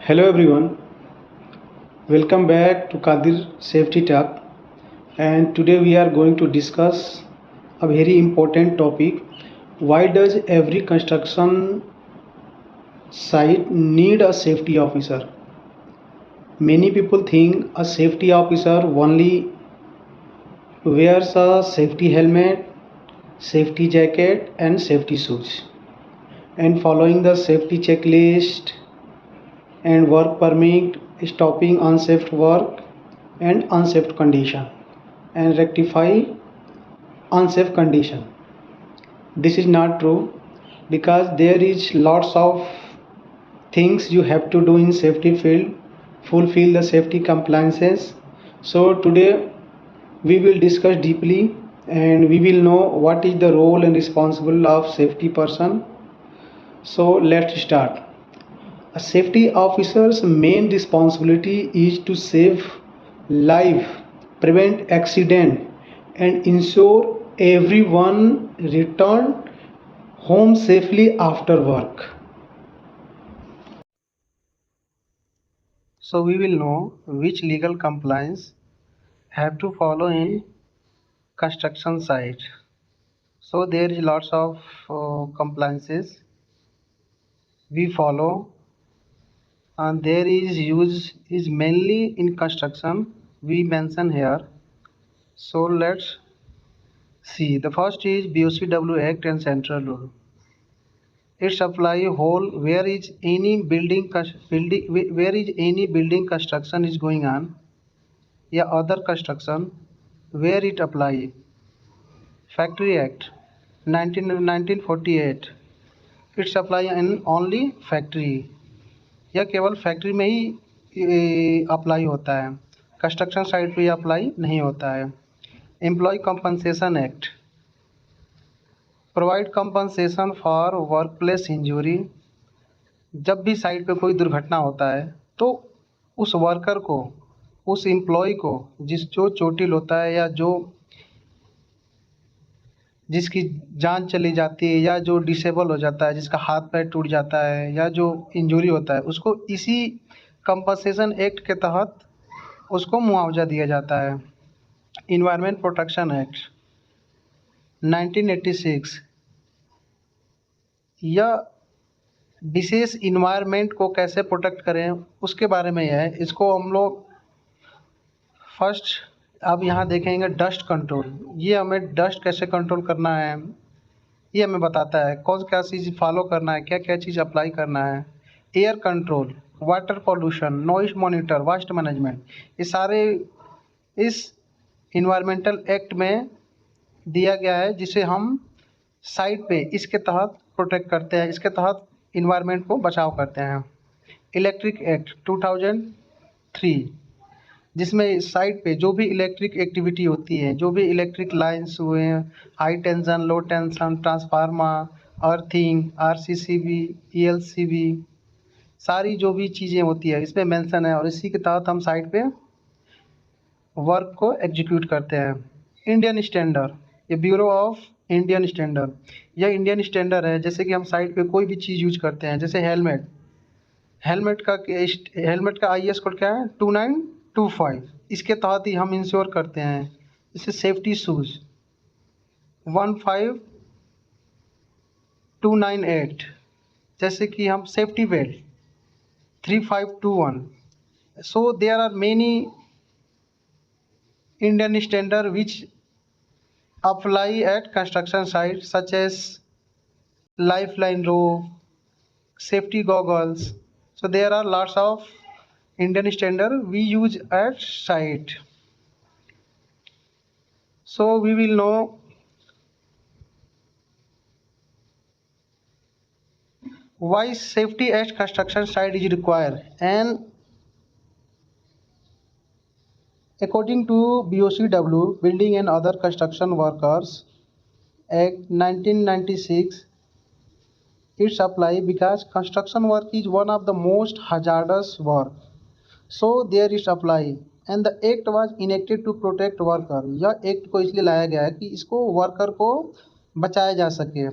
Hello everyone, welcome back to Kadir Safety Talk, and today we are going to discuss a very important topic. Why does every construction site need a safety officer? Many people think a safety officer only wears a safety helmet, safety jacket and safety shoes and following the safety checklist and work permit, stopping unsafe work and unsafe condition and rectify unsafe condition. This is not true because there is lots of things you have to do in safety field, fulfill the safety compliances. So today we will discuss deeply and we will know what is the role and responsibility of safety person. So let's start. A safety officer's main responsibility is to save life, prevent accident, and ensure everyone return home safely after work. So we will know which legal compliance have to follow in construction site. So there is lots of compliances we follow, and there is use is mainly in construction we mention here. So let's see. The first is BOCW Act and Central Rule. It apply whole where is any building construction is going on, या other construction where it apply. Factory Act 1948 it's apply in only factory, यह केवल factory में ही apply होता है, construction site पे apply नहीं होता है. Employee compensation act provide compensation for workplace injury. जब भी साइट पे कोई दुर्घटना होता है तो उस वर्कर को, उस एम्प्लॉय को जो चोटिल होता है या जिसकी जान चली जाती है या जो डिसेबल हो जाता है, जिसका हाथ पैर टूट जाता है या जो इंजरी होता है, उसको इसी कंपनसेशन एक्ट के तहत उसको मुआवजा दिया जाता है. इन्वायरमेंट प्रोटेक्शन एक्ट 1986 यह विशेष इन्वायरमेंट को कैसे प्रोटेक्ट करें उसके बारे में है. इसको हम लोग फर्स्ट अब यहाँ देखेंगे डस्ट कंट्रोल. ये हमें डस्ट कैसे कंट्रोल करना है ये हमें बताता है, कौन क्या चीज़ फॉलो करना है, क्या क्या चीज़ अप्लाई करना है. Air control, water pollution, noise monitor, waste management, ये सारे इस इन्वायरमेंटल एक्ट में दिया गया है जिसे हम साइट पे इसके तहत प्रोटेक्ट करते हैं, इसके तहत इन्वायरमेंट को बचाव करते हैं. इलेक्ट्रिक एक्ट 2003 जिसमें साइट पे जो भी इलेक्ट्रिक एक्टिविटी होती है, जो भी इलेक्ट्रिक लाइंस हुए हैं, high tension, low tension, transformer, earthing, RCCB, ELCB, सारी जो भी चीज़ें होती है इसमें मेंशन है और इसी के तहत हम साइट पे वर्क को एग्जीक्यूट करते हैं. इंडियन स्टैंडर्ड, ये ब्यूरो ऑफ इंडियन स्टैंडर्ड, यह इंडियन स्टैंडर्ड है. जैसे कि हम साइट पे कोई भी चीज़ यूज करते हैं, जैसे हेलमेट का IS कोड क्या है 2925, इसके तहत ही हम इंश्योर करते हैं. जैसे सेफ्टी शूज़ 15298, जैसे कि हम safety belt 3521. So there are many Indian standard which apply at construction sites such as lifeline rope, safety goggles. So there are lots of Indian standard we use at site. So we will know why safety at construction site is required. And according to BOCW, Building and Other Construction Workers Act 1996, it's apply because construction work is one of the most hazardous work. So there is apply and the act was enacted to protect worker. यह act को इसलिए लाया गया है कि इसको worker को बचाया जा सके.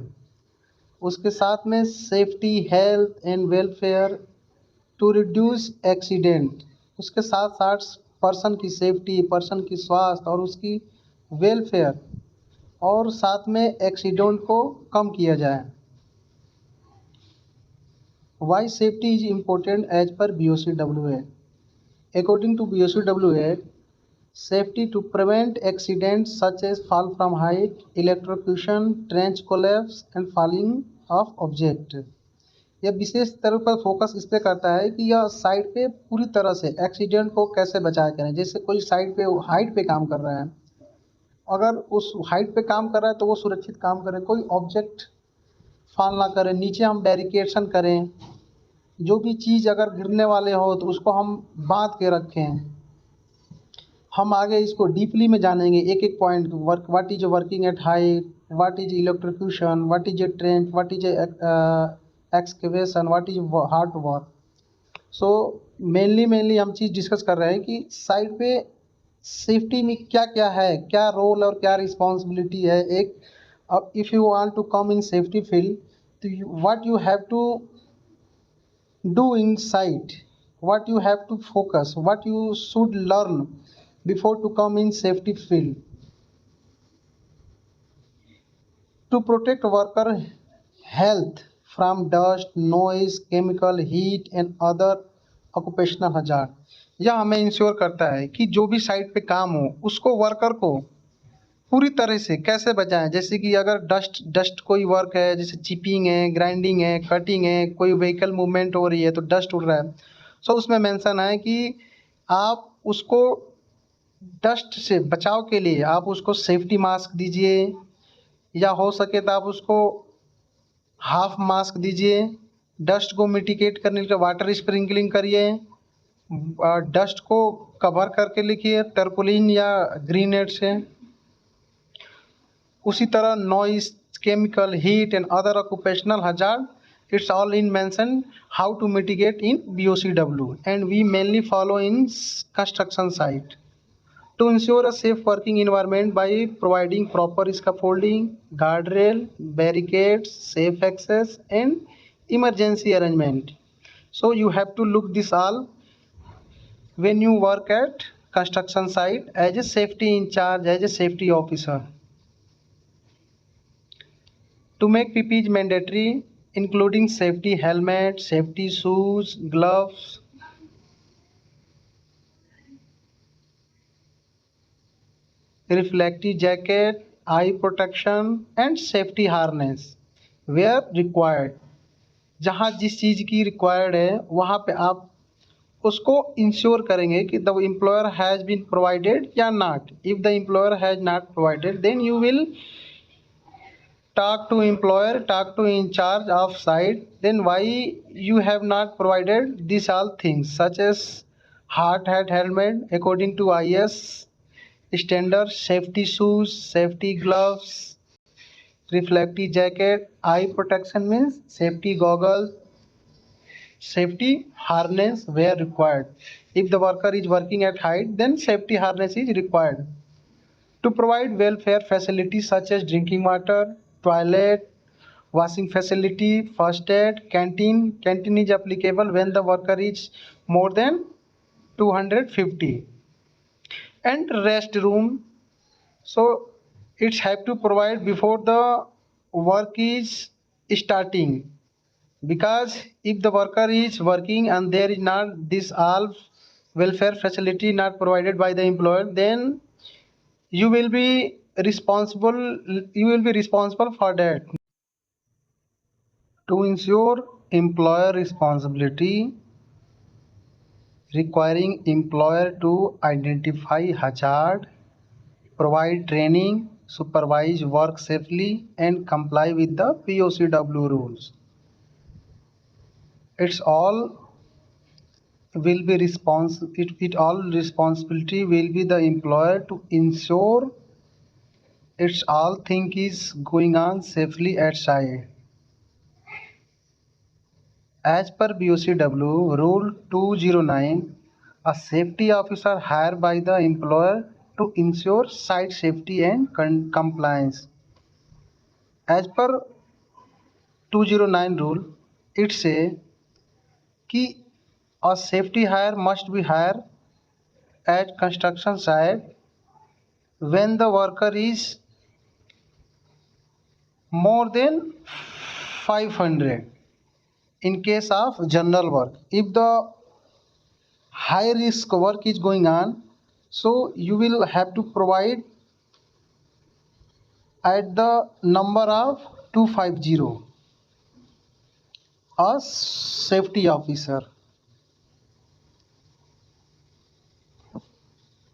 उसके साथ में safety, health and welfare to reduce accident, उसके साथ साथ पर्सन की सेफ्टी, पर्सन की स्वास्थ्य और उसकी वेलफेयर और साथ में एक्सीडेंट को कम किया जाए। Why safety is important as per BOCWA? According to BOCWA, safety to prevent accidents such as fall from height, electrocution, trench collapse and falling of object। यह विशेष तरह पर फोकस इस पे करता है कि यह साइट पे पूरी तरह से एक्सीडेंट को कैसे बचाया करें। जैसे कोई साइट पे हाइट पे काम कर रहा है, अगर उस हाइट पे काम कर रहा है तो वो सुरक्षित काम करे, कोई ऑब्जेक्ट फॉल ना करे, नीचे हम बैरिकेशन करें, जो भी चीज़ अगर गिरने वाले हो तो उसको हम बांध के रखें। हम आगे इसको डीपली में जानेंगे, एक एक point, work what is working at height, what is electrocution, what is a trench, what is excavation, what is hard work. So mainly हम चीज़ डिस्कस कर रहे हैं कि साइट पे सेफ्टी में क्या क्या है, क्या रोल और क्या रिस्पॉन्सिबिलिटी है। एक if you want to come in safety field तो what you have to do inside, what you have to focus, what you should learn before to come in safety field. To protect worker health from dust, noise, chemical, heat and other occupational hazard, यह हमें ensure करता है कि जो भी site पे काम हो उसको वर्कर को पूरी तरह से कैसे बचाएं। जैसे कि अगर डस्ट कोई वर्क है, जैसे चिपिंग है, ग्राइंडिंग है, कटिंग है, कोई व्हीकल मूवमेंट हो रही है तो डस्ट उड़ रहा है, सो उसमें मेंशन है कि आप उसको डस्ट से बचाव के लिए आप उसको सेफ्टी मास्क दीजिए, या हो सके तो आप उसको हाफ मास्क दीजिए। डस्ट को मिटिगेट करने के लिए वाटर स्प्रिंकलिंग करिए, डस्ट को कवर करके लिखिए टर्पुलिन या ग्रीन नेट से। उसी तरह noise, chemical, heat and other occupational hazard, it's all in mention how to mitigate in BOCW and we mainly follow in construction site to ensure a safe working environment by providing proper scaffolding, guardrail, barricades, safe access and emergency arrangement. So you have to look this all when you work at construction site as a safety in charge, as a safety officer. To make PPE mandatory, including safety helmet, safety shoes, gloves, reflective jacket, eye protection and safety harness where required। जहाँ जिस चीज़ की required है वहाँ पे आप उसको insure करेंगे कि the employer has been provided या not. If the employer has not provided then you will talk to employer, talk to in charge of site, then why you have not provided these all things such as hard hat helmet according to IS standard, safety shoes, safety gloves, reflective jacket, eye protection means safety goggles, safety harness where required. If the worker is working at height then safety harness is required. To provide welfare facilities such as drinking water, toilet, washing facility, first aid, canteen. Canteen is applicable when the worker is more than 250. And restroom. So it's have to provide before the work is starting. Because if the worker is working and there is not this all welfare facility not provided by the employer, then you will be responsible for that. To ensure employer responsibility, requiring employer to identify hazard, provide training, supervise work safely and comply with the BOCW rules. It's all will be it all responsibility will be the employer to ensure it's all thing is going on safely at site. As per BOCW Rule 209, a safety officer hired by the employer to ensure site safety and compliance. As per 209 rule, it says कि A safety hire must be hired at construction site when the worker is more than 500 in case of general work. If the high risk work is going on, so you will have to provide at the number of 250 a safety officer.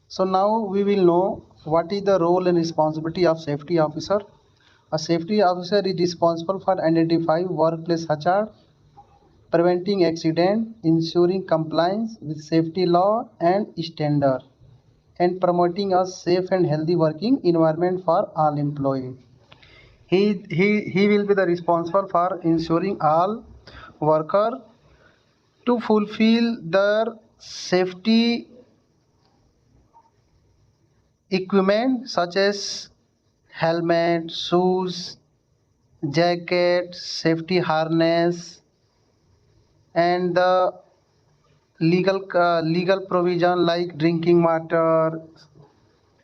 So now we will know what is the role and responsibility of safety officer. A safety officer is responsible for identifying workplace hazard, preventing accident, ensuring compliance with safety law and standard, and promoting a safe and healthy working environment for all employees. He will be the responsible for ensuring all worker to fulfill their safety equipment such as helmet, shoes, jacket, safety harness, and the legal provision like drinking water,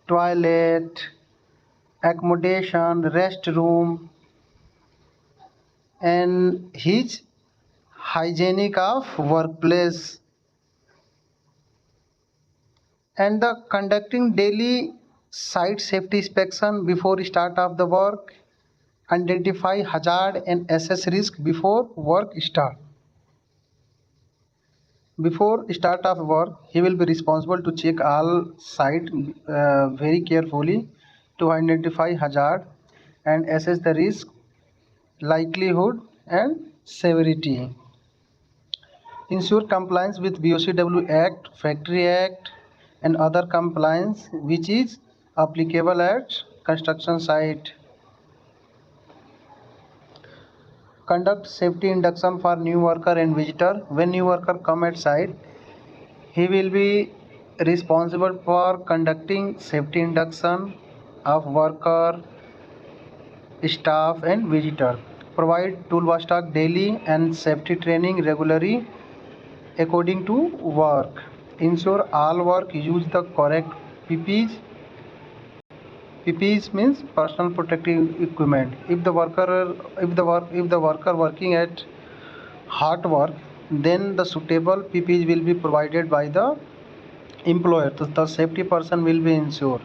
toilet, accommodation, restroom, and his hygienic of workplace, and the conducting daily site safety inspection before start of the work, identify hazard and assess risk before work start. Before start of work, he will be responsible to check all site very carefully to identify hazard and assess the risk, likelihood and severity. Ensure compliance with BOCW Act, Factory Act and other compliance which is applicable at construction site. Conduct safety induction for new worker and visitor. When new worker come at site, he will be responsible for conducting safety induction of worker, staff and visitor. Provide toolbox stock daily and safety training regularly according to work. Ensure all work use the correct PPEs. PPEs means personal protective equipment. If the worker working at hard work, then the suitable PPEs will be provided by the employer. The safety person will be ensured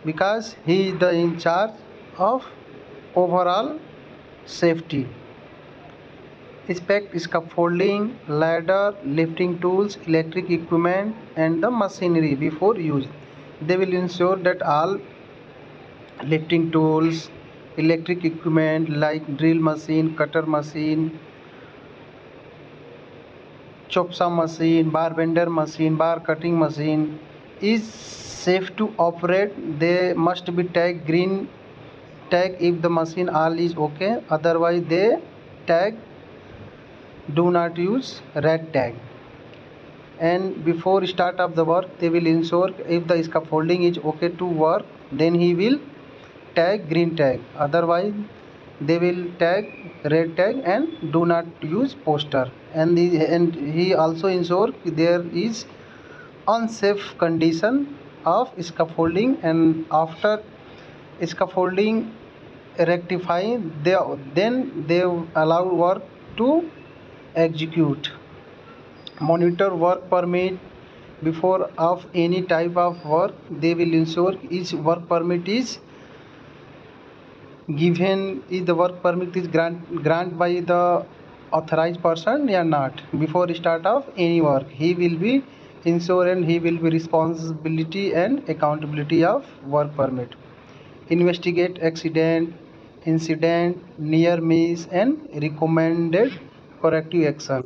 because he is the in charge of overall safety. Inspect scaffolding, ladder, lifting tools, electric equipment and the machinery before use. They will ensure that all lifting tools, electric equipment like drill machine, cutter machine, chop saw machine, bar bender machine, bar cutting machine is safe to operate. They must be tag green tag if the machine all is okay, otherwise they tag do not use red tag. And before start of the work, they will ensure if the scaffolding is okay to work, then he will tag green tag, otherwise they will tag red tag and do not use poster. And he also ensure there is unsafe condition of scaffolding, and after scaffolding rectify then they allow work to execute. Monitor work permit before of any type of work. They will ensure each work permit is given, is the work permit is grant by the authorized person or not. Before start of any work, he will be ensure and he will be responsibility and accountability of work permit. Investigate accident, incident, near miss and recommended corrective action.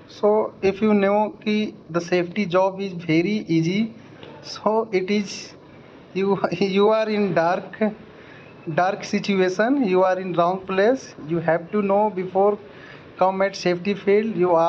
So if you know कि the safety job is very easy, so it is you are in dark situation, you are in wrong place. You have to know before come at safety field. You are